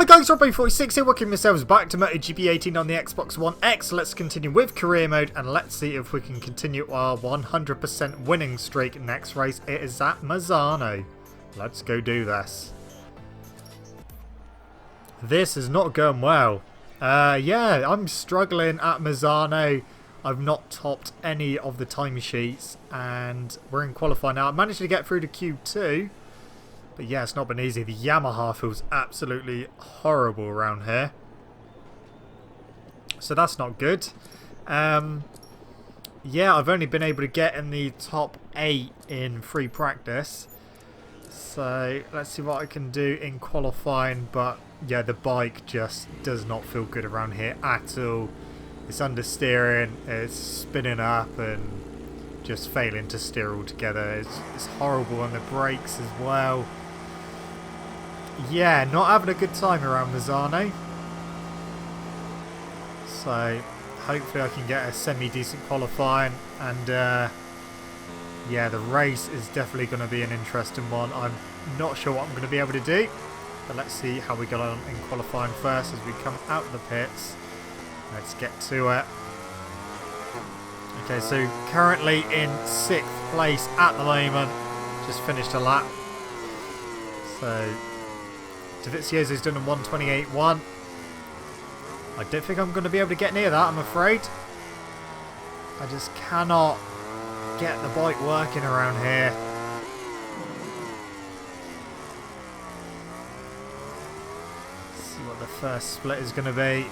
Hi guys, Rob46 here, welcome yourselves back to MotoGP 18 on the Xbox One X. Let's continue with career mode and let's see if we can continue our 100% winning streak next race. It is at Misano. Let's go do this. This is not going well. Yeah, I'm struggling at Misano. I've not topped any of the time sheets and we're in qualifying now. I managed to get through to Q2. But yeah, it's not been easy. The Yamaha feels absolutely horrible around here. So that's not good. Yeah, I've only been able to get in the top 8 in free practice. So let's see what I can do in qualifying. But yeah, the bike just does not feel good around here at all. It's understeering, it's spinning up and just failing to steer altogether. It's horrible on the brakes as well. Yeah, not having a good time around Misano. So hopefully I can get a semi-decent qualifying and yeah, the race is definitely going to be an interesting one. I'm not sure what I'm going to be able to do, but let's see how we get on in qualifying first as we come out of the pits. Let's get to it. Okay, so currently in 6th place at the moment. Just finished a lap. So DEgITx's done a 1:28.1. I don't think I'm going to be able to get near that, I'm afraid. I just cannot get the bike working around here. Let's see what the first split is going to be.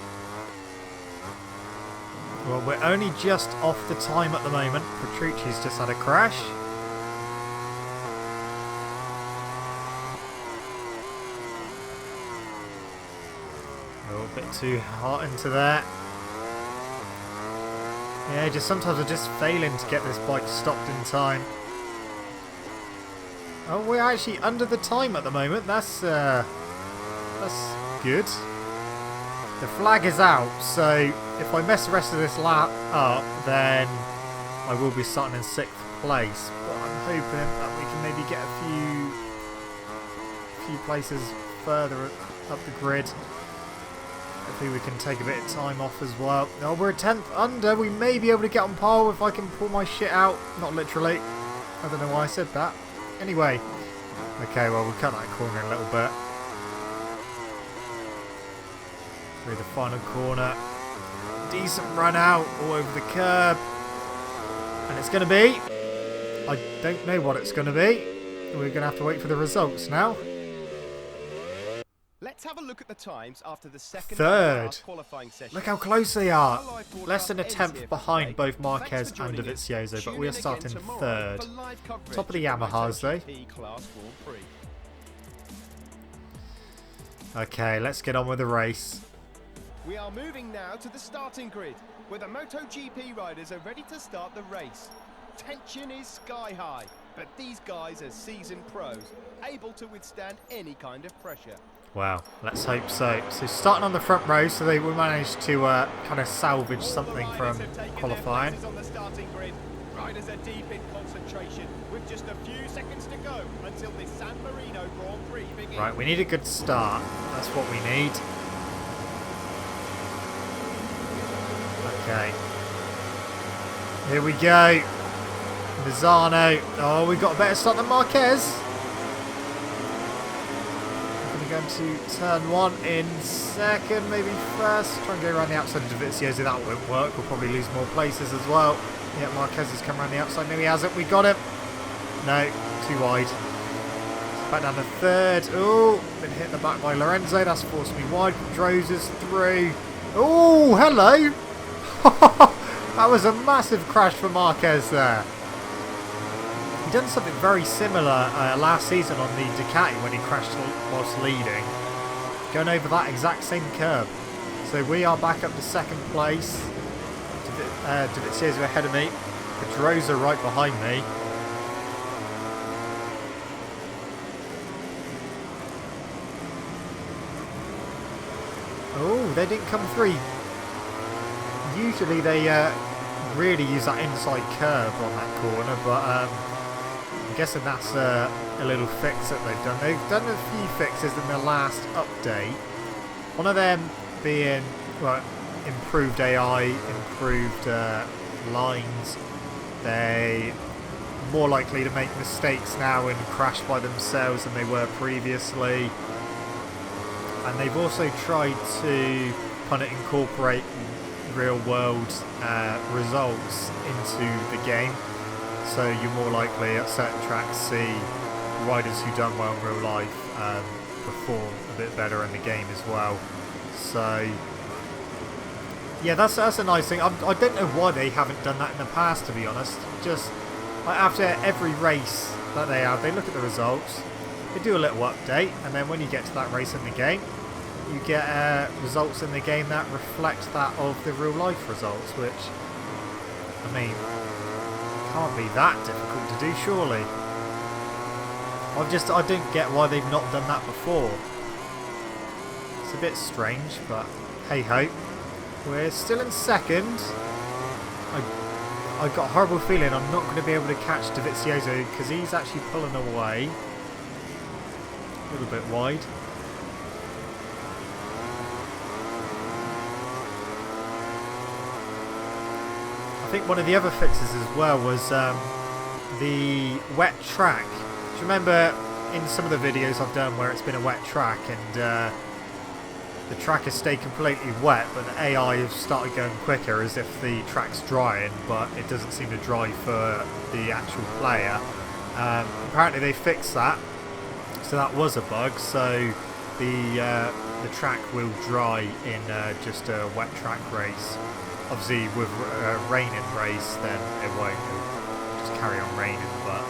Well, we're only just off the time at the moment. Petrucci's just had a crash. A little bit too hot into there. Yeah, just sometimes we're just failing to get this bike stopped in time. Oh, we're actually under the time at the moment. That's good. The flag is out, so if I mess the rest of this lap up, then I will be starting in 6th place. But I'm hoping that we can maybe get a few places further up the grid. Hopefully we can take a bit of time off as well. Oh, we're a 10th under. We may be able to get on pole if I can pull my shit out. Not literally. I don't know why I said that. Anyway. Okay, well, we'll cut that corner in a little bit. Through the final corner. Decent run out all over the curb. And it's going to be... I don't know what it's going to be. We're going to have to wait for the results now. Let's have a look at the times after the second third. Qualifying session. Look how close they are. Less than a 10th behind both Marquez and DEgITx, but we are starting 3rd. Top of the Yamahas though. Okay, let's get on with the race. We are moving now to the starting grid, where the MotoGP riders are ready to start the race. Tension is sky high, but these guys are seasoned pros, able to withstand any kind of pressure. Wow, let's hope so. So starting on the front row, so they will manage to kind of salvage something from qualifying. On the starting grid. Riders are deep in concentration, with just a few seconds to go until this San Marino Grand Prix begins. Right, we need a good start. That's what we need. Okay. Here we go. Misano. Oh, we got a better start than Marquez. Going to turn 1 in 2nd, maybe 1st. Try and go around the outside of DEgITx. That won't work. We'll probably lose more places as well. Yeah, Marquez has come around the outside. No, he hasn't. We got him. No, too wide. Back down to 3rd. Oh, been hit in the back by Lorenzo. That's forced me wide. Pedrosa's through. Oh, hello. That was a massive crash for Marquez there. He done something very similar last season on the Ducati when he crashed whilst leading, going over that exact same curb. So we are back up to 2nd place. DEgITx are ahead of me. Pedrosa right behind me. Oh, they didn't come through. Usually they really use that inside curve on that corner, but I'm guessing that's a little fix that they've done. They've done a few fixes in the last update. One of them being, well, improved AI, improved lines. They are more likely to make mistakes now and crash by themselves than they were previously. And they've also tried to kind of incorporate real world results into the game. So you're more likely at certain tracks see riders who done well in real life perform a bit better in the game as well. So yeah, that's a nice thing. I don't know why they haven't done that in the past, to be honest. Just like after every race that they have, they look at the results, they do a little update, and then when you get to that race in the game, you get results in the game that reflect that of the real life results, which, I mean, can't be that difficult to do, surely. I don't get why they've not done that before. It's a bit strange, but hey ho. We're still in second. I've got a horrible feeling I'm not going to be able to catch DEgITx because he's actually pulling away. A little bit wide. I think one of the other fixes as well was the wet track. Do you remember in some of the videos I've done where it's been a wet track and the track has stayed completely wet, but the AI has started going quicker as if the track's drying, but it doesn't seem to dry for the actual player. Apparently they fixed that, so that was a bug, so the track will dry in just a wet track race. Obviously with a raining race then it won't, it'll just carry on raining, but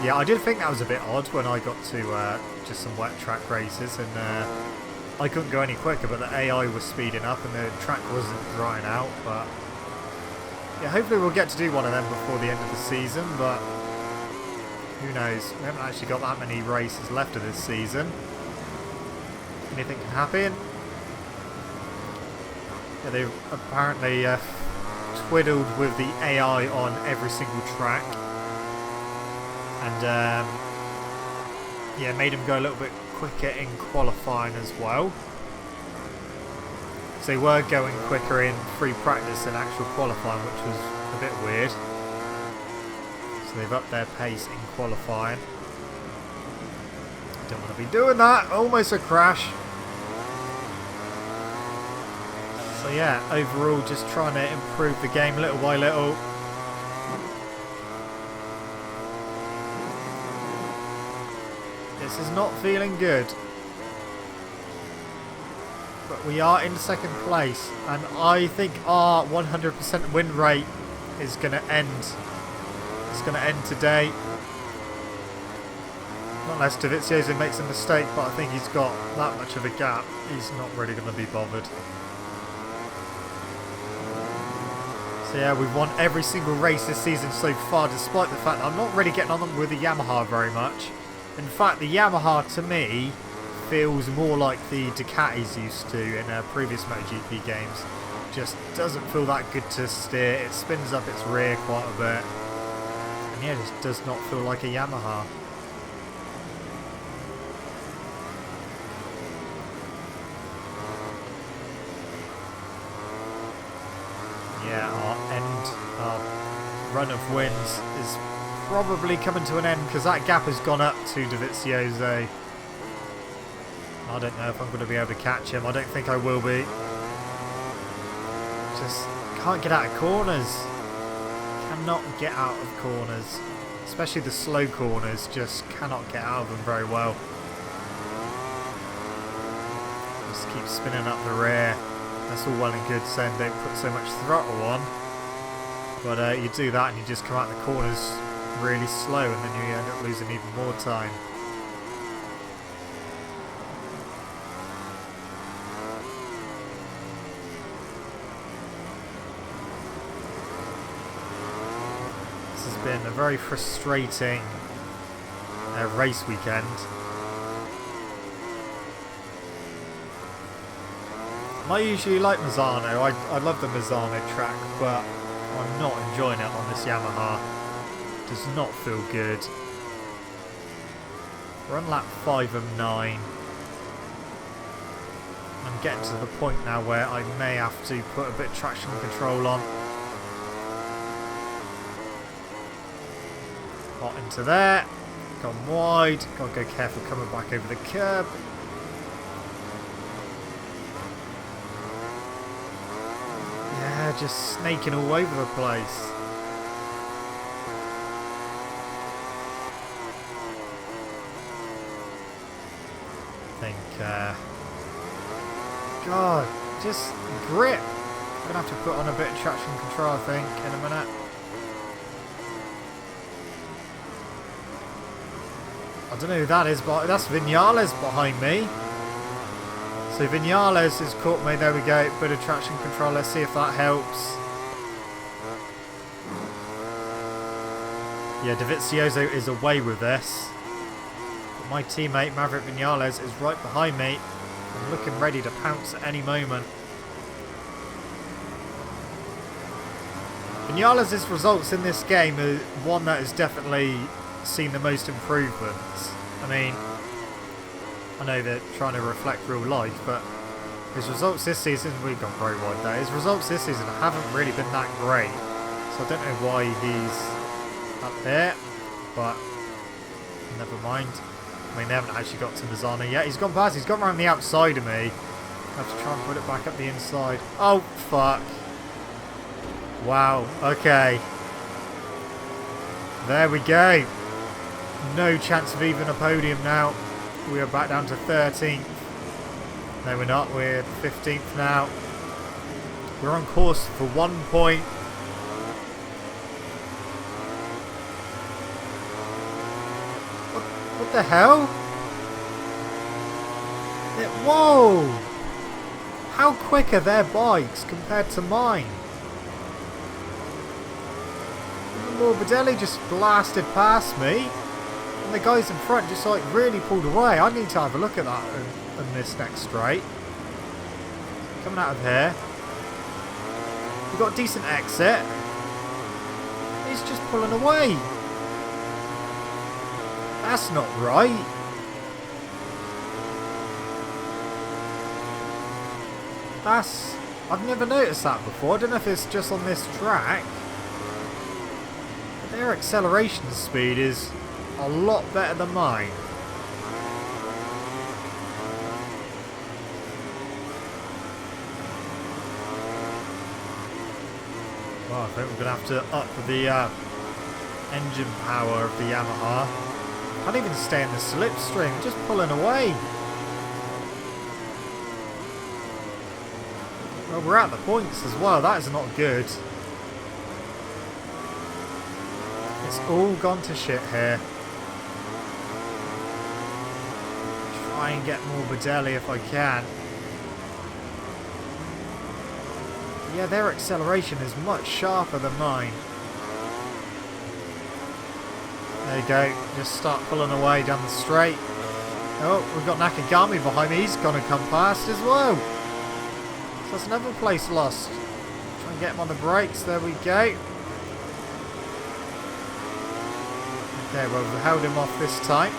yeah, I did think that was a bit odd when I got to just some wet track races and I couldn't go any quicker, but the AI was speeding up and the track wasn't drying out. But yeah, hopefully we'll get to do one of them before the end of the season, but who knows? We haven't actually got that many races left of this season. Anything can happen. Yeah, they apparently twiddled with the AI on every single track and yeah, made him go a little bit quicker in qualifying as well. So they were going quicker in free practice than actual qualifying, which was a bit weird. So they've upped their pace in qualifying. Don't want to be doing that. Almost a crash. So yeah, overall just trying to improve the game little by little. This is not feeling good. But we are in second place, and I think our 100% win rate is going to end. It's going to end today. Not unless DEgITx makes a mistake, but I think he's got that much of a gap. He's not really going to be bothered. So yeah, we've won every single race this season so far, despite the fact that I'm not really getting on them with the Yamaha very much. In fact, the Yamaha to me feels more like the Ducatis used to in previous MotoGP games. Just doesn't feel that good to steer. It spins up its rear quite a bit. And yeah, it just does not feel like a Yamaha. Yeah, our run of wins is probably coming to an end because that gap has gone up to DEgITx. I don't know if I'm going to be able to catch him. I don't think I will be. Just can't get out of corners. Cannot get out of corners. Especially the slow corners. Just cannot get out of them very well. Just keep spinning up the rear. That's all well and good saying don't put so much throttle on. But you do that and you just come out the corners really slow and then you end up losing even more time. This has been a very frustrating race weekend. I usually like Misano. I love the Misano track, but I'm not enjoying it on this Yamaha. Does not feel good. We're on lap 5 of 9. I'm getting to the point now where I may have to put a bit of traction control on. Hot into there. Gone wide. Got to go careful coming back over the curb. Yeah, just snaking all over the place. I think, God, just grip. I'm going to have to put on a bit of traction control, I think, in a minute. I don't know who that is, but that's Vinales behind me. So Vinales has caught me. There we go. Bit of traction control. Let's see if that helps. Yeah, DeVizioso is away with this. But my teammate Maverick Vinales is right behind me. I'm looking ready to pounce at any moment. Vinales' results in this game are one that has definitely seen the most improvements. I mean, I know they're trying to reflect real life, but his results this season, we've gone very wide there, his results this season haven't really been that great, so I don't know why he's up there, but never mind. I mean, they haven't actually got to Mazzano yet. He's gone past, he's gone around the outside of me. I have to try and put it back up the inside. Oh, fuck. Wow, okay. There we go. No chance of even a podium now. We are back down to 13th. No, we're not. We're 15th now. We're on course for 1 point. What the hell? Whoa! How quick are their bikes compared to mine? Morbidelli just blasted past me. And the guys in front just like really pulled away. I need to have a look at that in this next straight. Coming out of here. We've got a decent exit. He's just pulling away. That's not right. I've never noticed that before. I don't know if it's just on this track. But their acceleration speed is a lot better than mine. Well, I think we're going to have to up the engine power of the Yamaha. Can't even stay in the slipstream, just pulling away. Well, we're at the points as well. That is not good. It's all gone to shit here. Try and get more Morbidelli if I can. Yeah, their acceleration is much sharper than mine. There you go. Just start pulling away down the straight. Oh, we've got Nakagami behind me. He's going to come past as well. So that's another place lost. Try and get him on the brakes. There we go. Okay, well, we've held him off this time.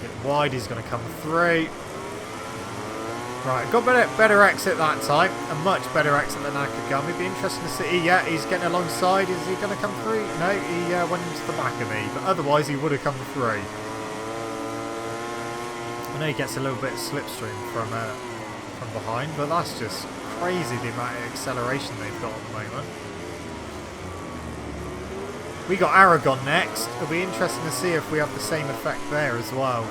Bit wide, he's going to come through. Right, got better exit that time. A much better exit than Nakagami. Be interesting to see. Yeah, he's getting alongside. Is he going to come through? No, he went into the back of me. But otherwise, he would have come through. I know he gets a little bit of slipstream from behind, but that's just crazy the amount of acceleration they've got at the moment. We got Aragon next. It'll be interesting to see if we have the same effect there as well.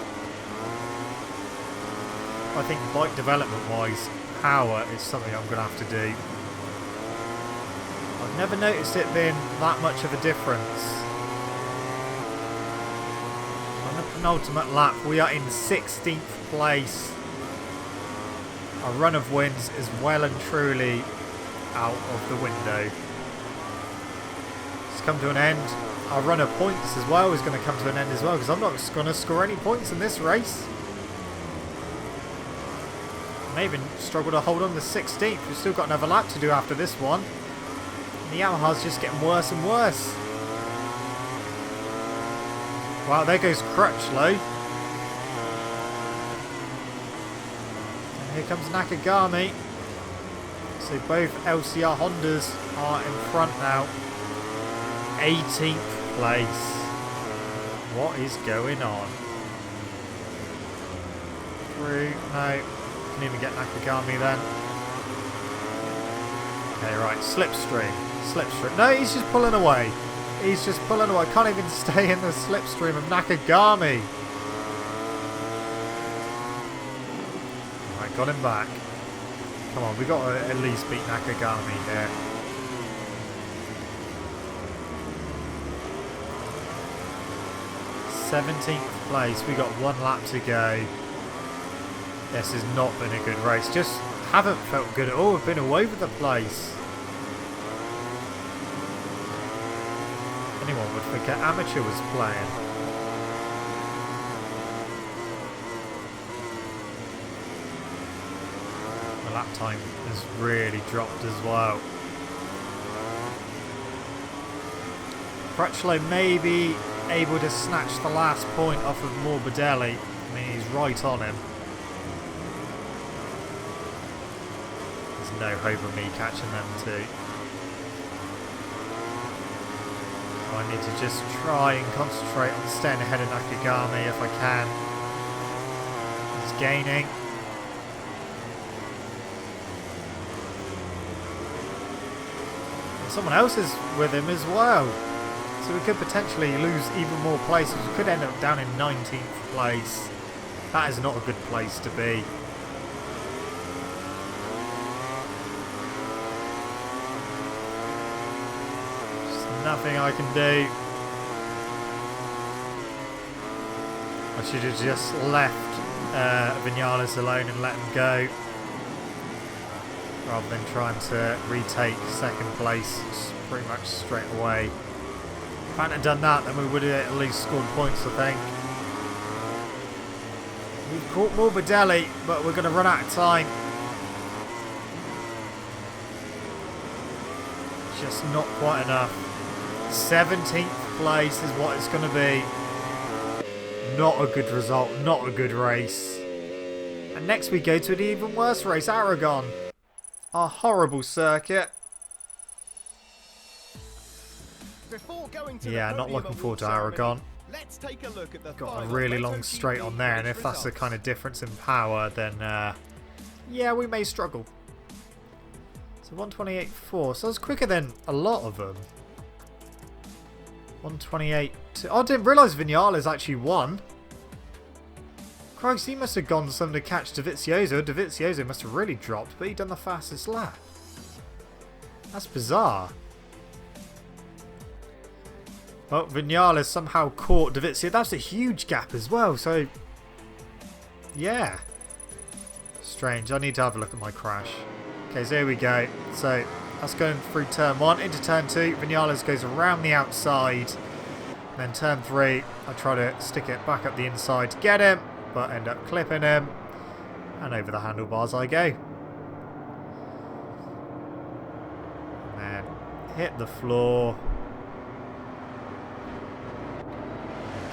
I think bike development wise, power is something I'm going to have to do. I've never noticed it being that much of a difference. On the penultimate lap, we are in 16th place. Our run of wins is well and truly out of the window. It's come to an end. Our run of points as well is going to come to an end as well, because I'm not going to score any points in this race. May even struggle to hold on to 16th. We've still got another lap to do after this one. And the Yamaha's just getting worse and worse. Wow, there goes Crutchlow. Here comes Nakagami. So both LCR Hondas are in front now. 18th place. What is going on? Through. No. Can even get Nakagami then. Okay, right. Slipstream. Slipstream. No, he's just pulling away. He's just pulling away. Can't even stay in the slipstream of Nakagami. Right, got him back. Come on, we got to at least beat Nakagami here. '17th place. We got 1 lap to go. This has not been a good race. Just haven't felt good at all. We've been all over the place. Anyone would think an amateur was playing. The lap time has really dropped as well. Crutchlow may be able to snatch the last point off of Morbidelli. I mean, he's right on him. There's no hope of me catching them two. I need to just try and concentrate on staying ahead of Nakagami if I can. He's gaining. And someone else is with him as well. So we could potentially lose even more places. We could end up down in 19th place. That is not a good place to be. Nothing I can do. I should have just left Vinales alone and let him go, rather than trying to retake 2nd place pretty much straight away. If I hadn't done that, then we would have at least scored points, I think. We've caught Morbidelli, but we're going to run out of time. Just not quite enough. 17th place is what it's going to be. Not a good result, not a good race. And next we go to an even worse race, Aragon. A horrible circuit. Before going to Yeah, not looking forward to Aragon. Let's take a look at the Got a really long straight on there, and if that's the kind of difference in power, then yeah, we may struggle. So 128.4, so that's quicker than a lot of them. 128. Oh, I didn't realise Vinales actually won. Christ, he must have gone some to catch Dovizioso. Dovizioso must have really dropped, but he done the fastest lap. That's bizarre. Well, Vinales somehow caught Dovizioso. That's a huge gap as well, so yeah. Strange. I need to have a look at my crash. Okay, so here we go. So that's going through turn 1 into turn 2. Vinales goes around the outside. Then turn 3, I try to stick it back up the inside to get him, but end up clipping him. And over the handlebars I go. And then hit the floor.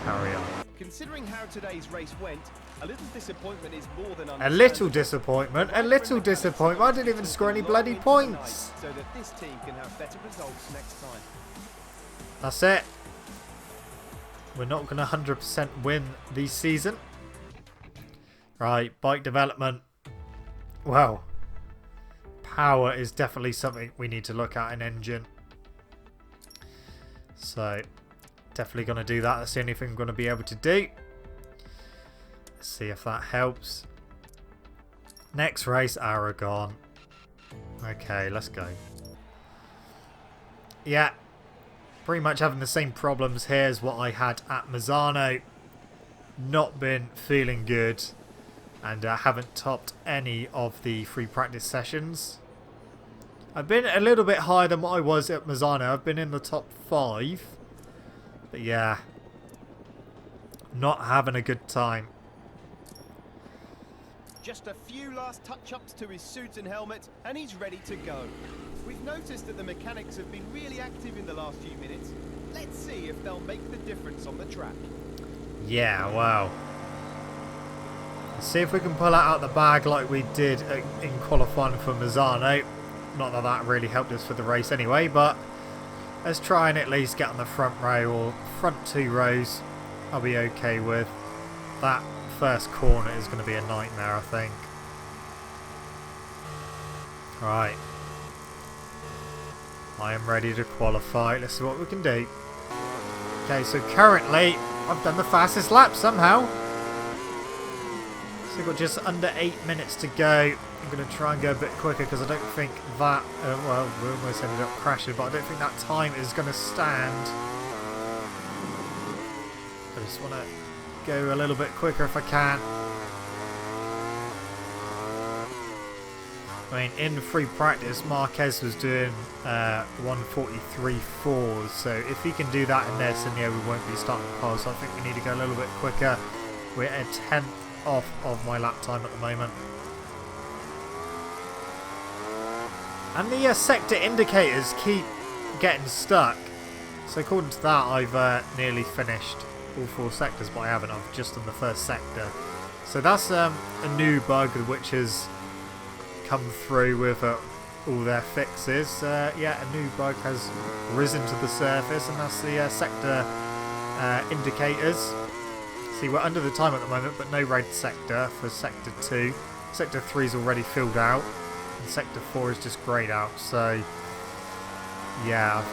Carry on. Considering how today's race went, a little disappointment is more than a little disappointment. A little disappointment. I didn't even score any bloody points. So that this team can have better results next time. That's it. We're not going to 100% win this season. Right, bike development. Well, power is definitely something we need to look at in engine. So, definitely going to do that. That's the only thing I'm going to be able to do. Let's see if that helps. Next race, Aragon. Okay, let's go. Yeah, pretty much having the same problems here as what I had at Mazzano. Not been feeling good, and haven't topped any of the free practice sessions. I've been a little bit higher than what I was at Mazzano. I've been in the top 5. But yeah, not having a good time. Just a few last touch-ups to his suit and helmet, and he's ready to go. We've noticed that the mechanics have been really active in the last few minutes. Let's see if they'll make the difference on the track. Yeah, wow. See if we can pull it out the bag like we did in qualifying for Misano. Not that that really helped us for the race anyway, but let's try and at least get on the front row or front 2 rows. I'll be okay with. That first corner is going to be a nightmare, I think. Right. I am ready to qualify. Let's see what we can do. Okay, so currently I've done the fastest lap somehow. So we've got just under 8 minutes to go. I'm going to try and go a bit quicker because I don't think that, well, we almost ended up crashing, but I don't think that time is going to stand. I just want to go a little bit quicker if I can. I mean, in free practice, Marquez was doing 1:43.4, so if he can do that in this, then yeah, we won't be starting pole, so I think we need to go a little bit quicker. We're a 10th off of my lap time at the moment. And the sector indicators keep getting stuck. So according to that, I've nearly finished all 4 sectors, but I haven't. I've just done the first sector. So that's a new bug which has come through with all their fixes. Yeah, a new bug has risen to the surface, and that's the sector indicators. See, we're under the time at the moment, but no red sector for sector 2. Sector 3 is already filled out, and sector 4 is just greyed out. So, yeah, a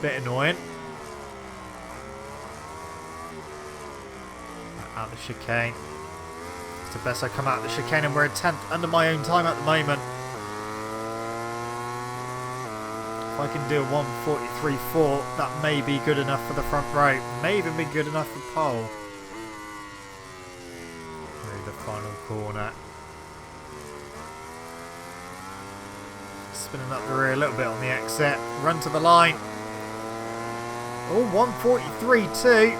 bit annoying. Out the chicane. It's the best I come out of the chicane, and we're a 10th under my own time at the moment. If I can do a 1:43.4, that may be good enough for the front row. May even be good enough for pole. Through the final corner. Spinning up the rear a little bit on the exit. Run to the line. Oh, 1:43.2.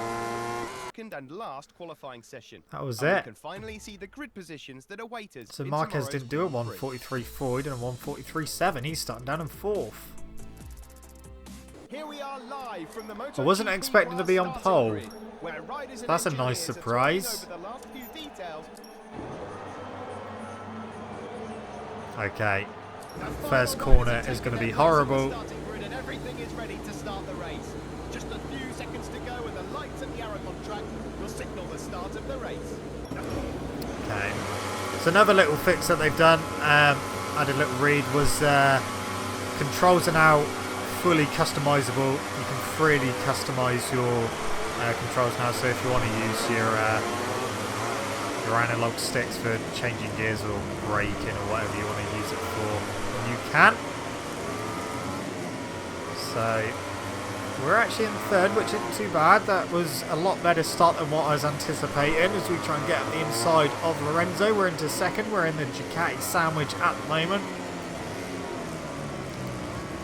And last qualifying session. That was and it. We can finally see the grid positions that await us. So Marquez didn't do a 1:43.4, he did a 1:43.7. He's starting down in 4th. Here we are live from the MotoGP. I wasn't expecting to be on pole. Grid, where riders and That's a nice engineers are surprise. talking over the last few details. Okay. First corner is going to be horrible. And everything is ready to start the race. Just a few seconds to go, and the lights at the Aragon track will signal the start of the race. Okay. So another little fix that they've done, I had a little read, was controls are now fully customizable. You can freely customize your controls now. So if you want to use your analog sticks for changing gears or braking or whatever you want to use it for, you can. So we're actually in 3rd, which isn't too bad. That was a lot better start than what I was anticipating as we try and get up the inside of Lorenzo. We're into 2nd. We're in the Ducati sandwich at the moment.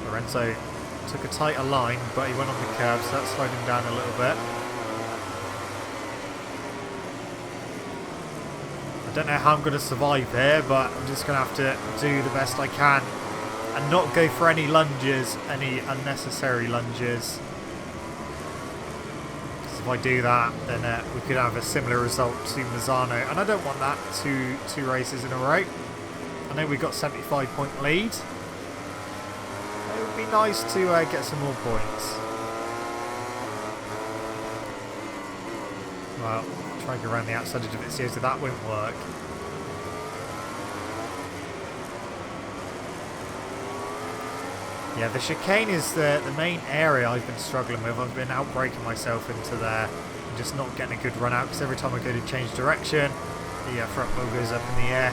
Lorenzo took a tighter line, but he went on the curb, so that slowed him down a little bit. I don't know how I'm going to survive here, but I'm just going to have to do the best I can and not go for any lunges, any unnecessary lunges. Because if I do that, then we could have a similar result to Misano, and I don't want that two races in a row. I know we've got 75-point lead. It would be nice to get some more points. Well, try and go around the outside of DEgITx, so that won't work. Yeah, the chicane is the main area I've been struggling with. I've been outbraking myself into there and just not getting a good run out, because every time I go to change direction, the front wheel goes up in the air.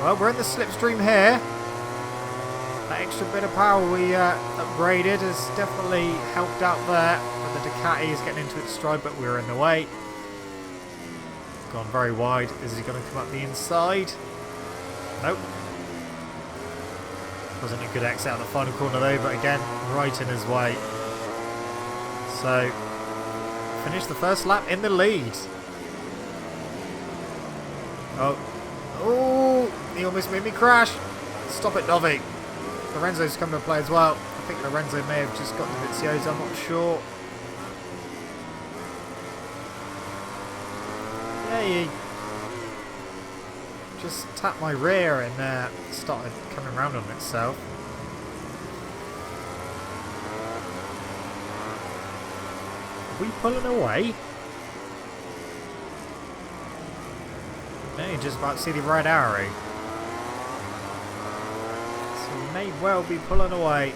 Well, we're in the slipstream here. That extra bit of power we upgraded has definitely helped out there. But the Ducati is getting into its stride, but we're in the way. Gone very wide. Is he going to come up the inside? Nope. Wasn't a good exit out of the final corner though, but again, right in his way. So, finished the first lap in the lead. Oh, he almost made me crash. Stop it, Novi. Lorenzo's come to play as well. I think Lorenzo may have just got to Vizio's, I'm not sure. Yeah, he just tapped my rear and started coming around on itself. Are we pulling away? No, you just about to see the red arrow. So we may well be pulling away.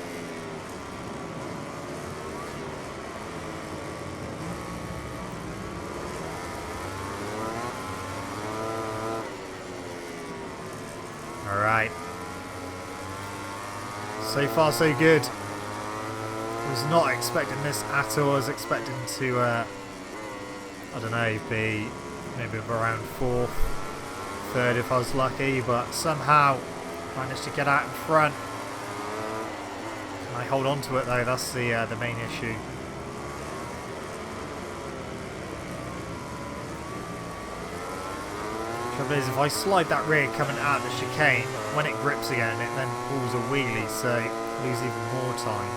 Alright. So far so good. Was not expecting this at all. I was expecting to, I don't know, be maybe around 4th, 3rd if I was lucky, but somehow managed to get out in front. Can I hold on to it though? That's the main issue. Trouble is, if I slide that rear coming out of the chicane, when it grips again, it then pulls a wheelie, so I lose even more time.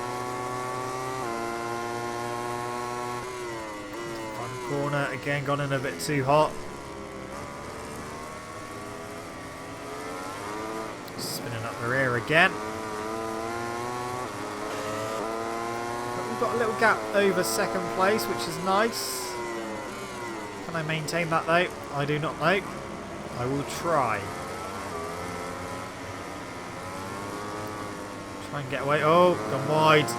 Front corner again, gone in a bit too hot. Spinning up the rear again. But we've got a little gap over 2nd place, which is nice. Can I maintain that though? I do not know. I will try. Try and get away. Oh, gone wide.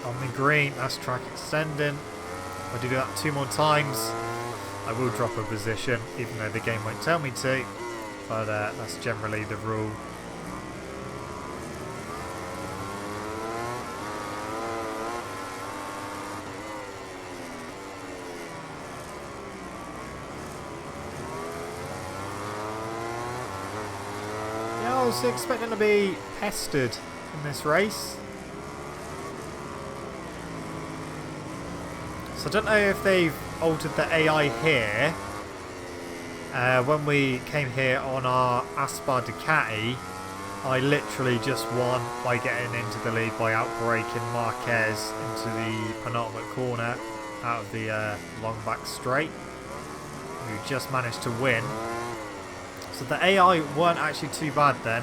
On the green. That's track extending. If I do that 2 more times, I will drop a position, even though the game won't tell me to. But that's generally the rule. I was expecting to be pestered in this race. So I don't know if they've altered the AI here. When we came here on our Aspar Ducati, I literally just won by getting into the lead by outbraking Marquez into the penultimate corner out of the long back straight. We just managed to win. So the AI weren't actually too bad then.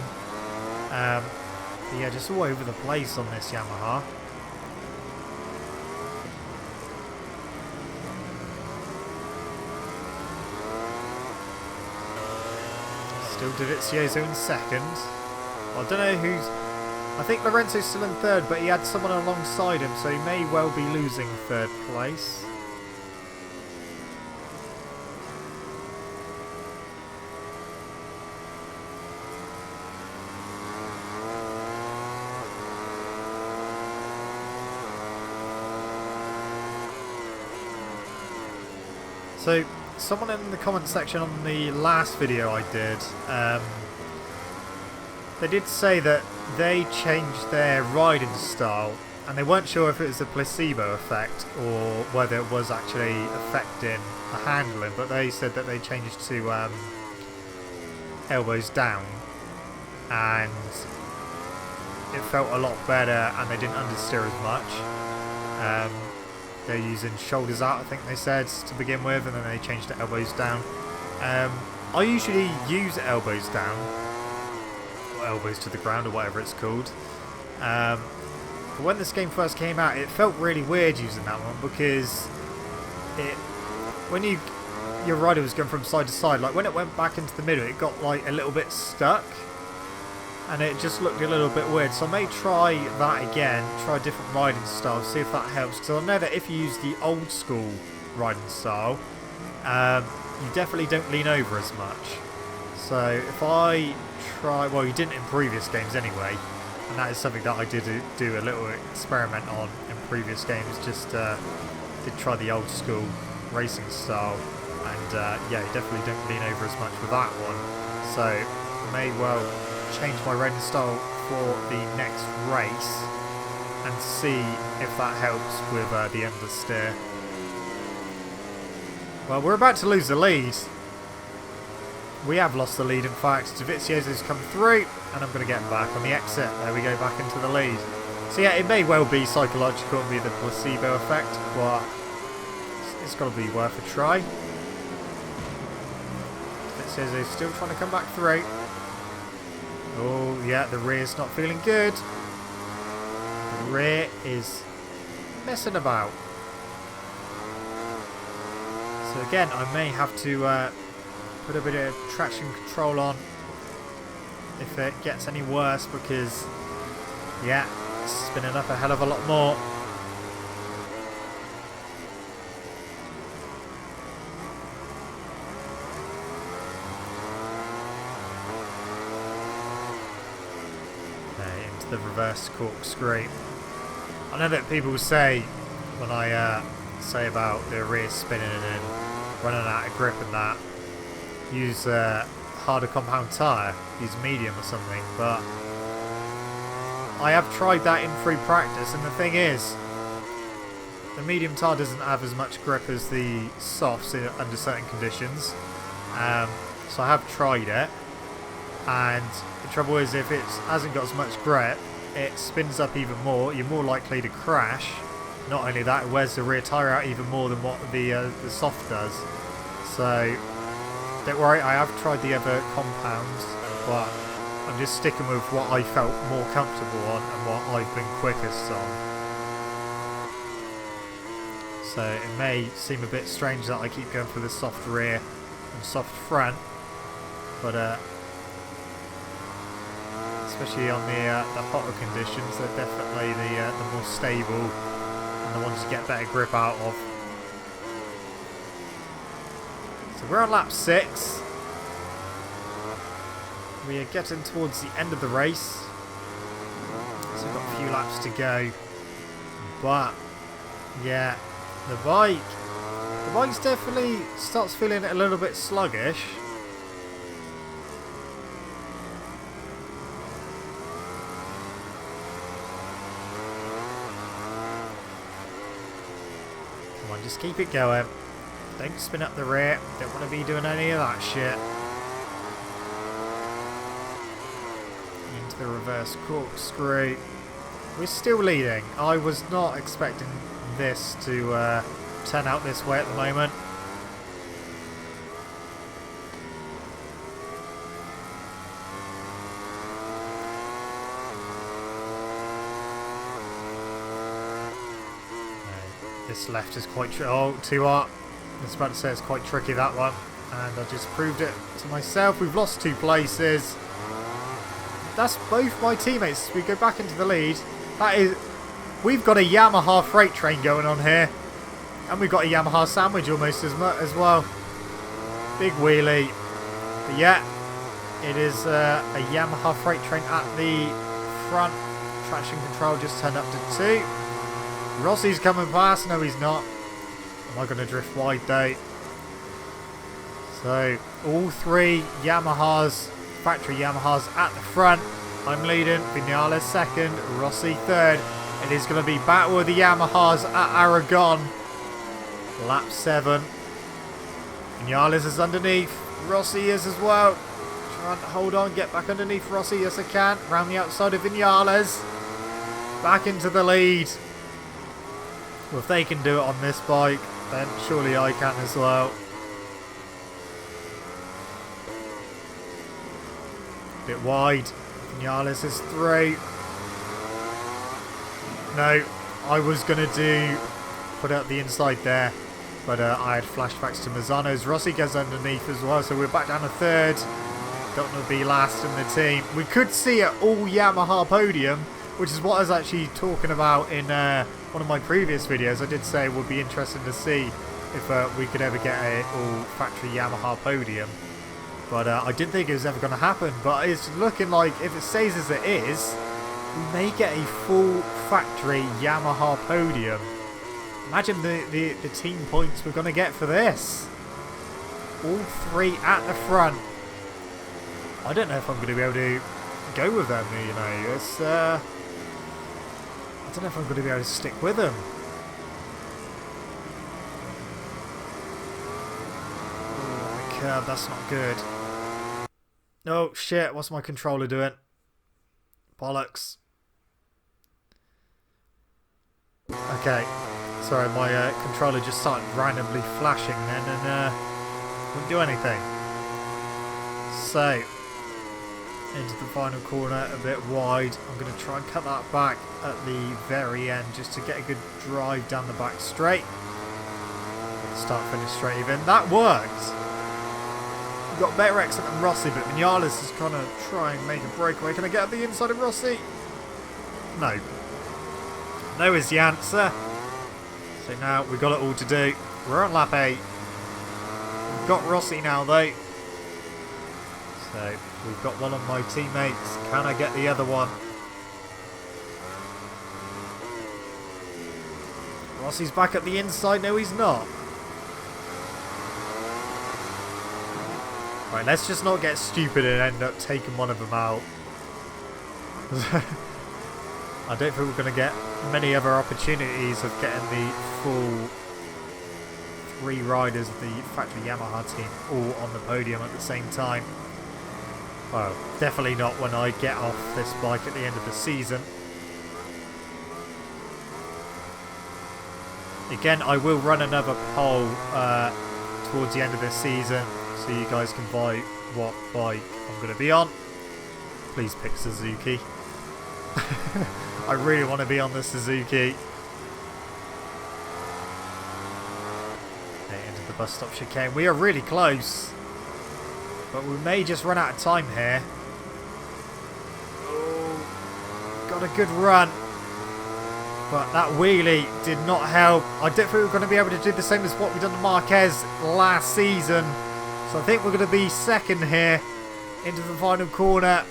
But yeah, just all over the place on this Yamaha. Still DEgITx in 2nd. Well, I don't know who's... I think Lorenzo's still in 3rd, but he had someone alongside him, so he may well be losing 3rd place. So, someone in the comment section on the last video I did, they did say that they changed their riding style, and they weren't sure if it was a placebo effect or whether it was actually affecting the handling, but they said that they changed to elbows down, and it felt a lot better, and they didn't understeer as much. They're using shoulders out, I think they said, to begin with, and then they changed to elbows down. I usually use elbows down, or elbows to the ground, or whatever it's called. But when this game first came out, it felt really weird using that one, because when your rider was going from side to side, like when it went back into the middle, it got like a little bit stuck. And it just looked a little bit weird, so I may try that again, try a different riding style, see if that helps, because I know that if you use the old school riding style, you definitely don't lean over as much. So if I try, well, you didn't in previous games anyway, and that is something that I did do a little experiment on in previous games, just did try the old school racing style, and yeah, you definitely don't lean over as much with that one, so I may well change my riding style for the next race and see if that helps with the understeer. Well, we're about to lose the lead. We have lost the lead, in fact. DEgITx has come through, and I'm going to get him back on the exit. There we go, back into the lead. So yeah, it may well be psychological and be the placebo effect, but it's got to be worth a try. Says they're still trying to come back through. Oh, yeah, the rear's not feeling good. The rear is messing about. So again, I may have to put a bit of traction control on if it gets any worse, because, yeah, it's spinning up a hell of a lot more. The reverse corkscrew. I know that people say, when I say about the rear spinning and running out of grip and that, use a harder compound tyre, use medium or something, but I have tried that in free practice, and the thing is, the medium tyre doesn't have as much grip as the softs under certain conditions, so I have tried it, and the trouble is, if it hasn't got as much grip, it spins up even more. You're more likely to crash. Not only that, it wears the rear tyre out even more than what the soft does. So, don't worry, I have tried the other compounds, but I'm just sticking with what I felt more comfortable on and what I've been quickest on. So, it may seem a bit strange that I keep going for the soft rear and soft front, but especially on the hotter conditions, they're definitely the more stable and the ones you get better grip out of. So we're on lap 6. We are getting towards the end of the race. So we've got a few laps to go. But yeah, the bike's definitely starts feeling a little bit sluggish. Just keep it going. Don't spin up the rear. Don't want to be doing any of that shit. Into the reverse corkscrew. We're still leading. I was not expecting this to turn out this way at the moment. This left is quite too hot. I was about to say it's quite tricky, that one, and I just proved it to myself. We've lost 2 places. That's both my teammates. We go back into the lead. We've got a Yamaha freight train going on here, and we've got a Yamaha sandwich almost as well. Big wheelie, but yeah, it is a Yamaha freight train at the front. Traction control just turned up to 2. Rossi's coming past. No, he's not. Am I going to drift wide though? So, all 3 Yamahas, factory Yamahas at the front. I'm leading. Vinales second. Rossi third. It is going to be battle with the Yamahas at Aragon. Lap 7. Vinales is underneath. Rossi is as well. Trying to hold on. Get back underneath Rossi. Yes, I can. Round the outside of Vinales. Back into the lead. Well, if they can do it on this bike, then surely I can as well. Bit wide. Vinales is through. No, I was going to put out the inside there, but I had flashbacks to Mazzano's. Rossi goes underneath as well, so we're back down to 3rd. Don't want to be last in the team. We could see an all Yamaha podium, which is what I was actually talking about in one of my previous videos. I did say it would be interesting to see if we could ever get an all factory Yamaha podium. But I didn't think it was ever going to happen. But it's looking like if it stays as it is, we may get a full factory Yamaha podium. Imagine the team points we're going to get for this. All 3 at the front. I don't know if I'm going to be able to go with them, you know. It's I don't know if I'm going to be able to stick with them. Oh, my curb, that's not good. Oh, shit, what's my controller doing? Bollocks. Okay, sorry, my controller just started randomly flashing then and wouldn't do anything. So, into the final corner, a bit wide. I'm going to try and cut that back at the very end just to get a good drive down the back straight. Start finish straight even. That worked. We've got better exit than Rossi, but Vinales is going to try and make a breakaway. Can I get up the inside of Rossi? No. No is the answer. So now we've got it all to do. We're on lap 8. We've got Rossi now though. So we've got one of my teammates. Can I get the other one? Rossi's back at the inside. No, he's not. Right, let's just not get stupid and end up taking one of them out. I don't think we're going to get many other opportunities of getting the full 3 riders of the factory Yamaha team all on the podium at the same time. Well, definitely not when I get off this bike at the end of the season. Again, I will run another poll towards the end of this season, so you guys can buy what bike I'm going to be on. Please pick Suzuki. I really want to be on the Suzuki. Okay, into the bus stop chicane. We are really close, but we may just run out of time here. Oh, got a good run, but that wheelie did not help. I don't think we're going to be able to do the same as what we done to Marquez last season. So I think we're going to be second here into the final corner.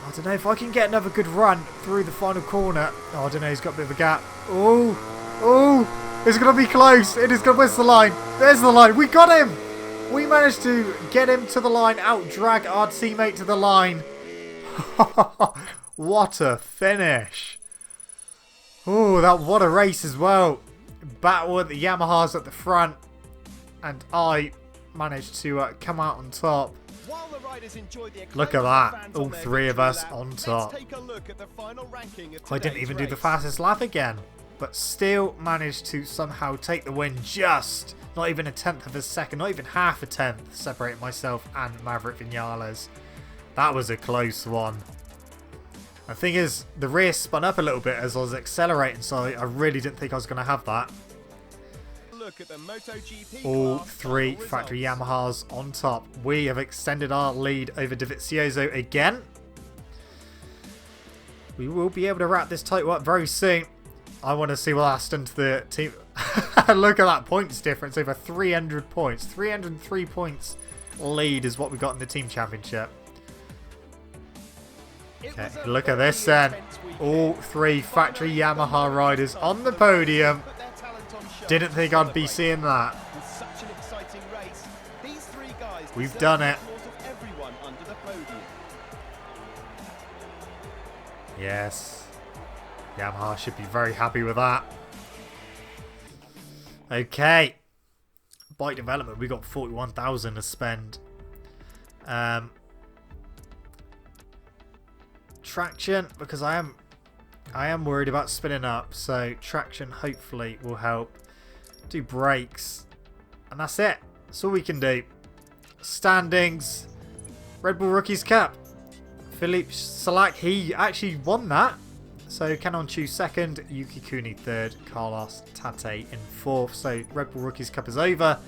I don't know if I can get another good run through the final corner. Oh, I don't know. He's got a bit of a gap. Oh, oh, it's going to be close. It is going to where's the line? There's the line. We got him. We managed to get him to the line, out-drag our teammate to the line. What a finish. Oh, what a race as well. Battle with the Yamahas at the front. And I managed to come out on top. Look at that. All 3 of us on top. I didn't even do the fastest lap again. But still managed to somehow take the win just. Not even a tenth of a second. Not even half a tenth. Separate myself and Maverick Vinales. That was a close one. The thing is, the rear spun up a little bit as I was accelerating. So I really didn't think I was going to have that. Look at the MotoGP. All 3 factory Yamahas on top. We have extended our lead over DEgITx again. We will be able to wrap this title up very soon. I want to see what that's done to the team. Look at that points difference. Over 300 points. 303 points lead is what we got in the team championship. Okay, look at this then. All 3 factory Yamaha riders on the podium. Didn't think I'd be seeing that. We've done it. Yes. Yamaha should be very happy with that. Okay. Bike development, we got 41,000 to spend. Traction, because I am worried about spinning up, so traction hopefully will help. Do brakes, and that's it. That's all we can do. Standings, Red Bull Rookies Cup. Philippe Salak, he actually won that. So Canon Chu 2nd, Yuki Kuni 3rd, Carlos Tate in 4th. So Red Bull Rookies Cup is over.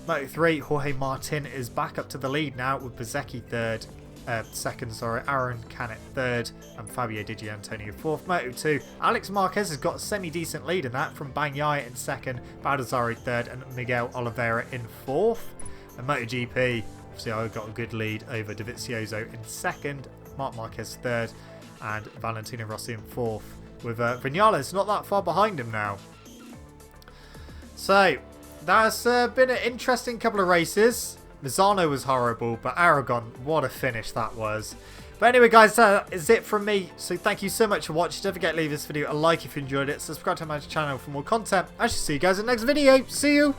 Moto3, Jorge Martin is back up to the lead now with Bezzecchi 3rd. 2nd, sorry, Aaron Canet 3rd, and Fabio Di Gianantonio 4th. Moto2, Alex Marquez has got a semi-decent lead in that from Bagnaia in 2nd, Baldassari 3rd, and Miguel Oliveira in 4th. And MotoGP, obviously I got a good lead over DEgITx in 2nd, Marc Marquez 3rd, and Valentino Rossi in 4th, with Vinales not that far behind him now. So, that's been an interesting couple of races. Misano was horrible, but Aragon, what a finish that was. But anyway, guys, that is it from me. So thank you so much for watching. Don't forget to leave this video a like if you enjoyed it. Subscribe to my channel for more content. I shall see you guys in the next video. See you!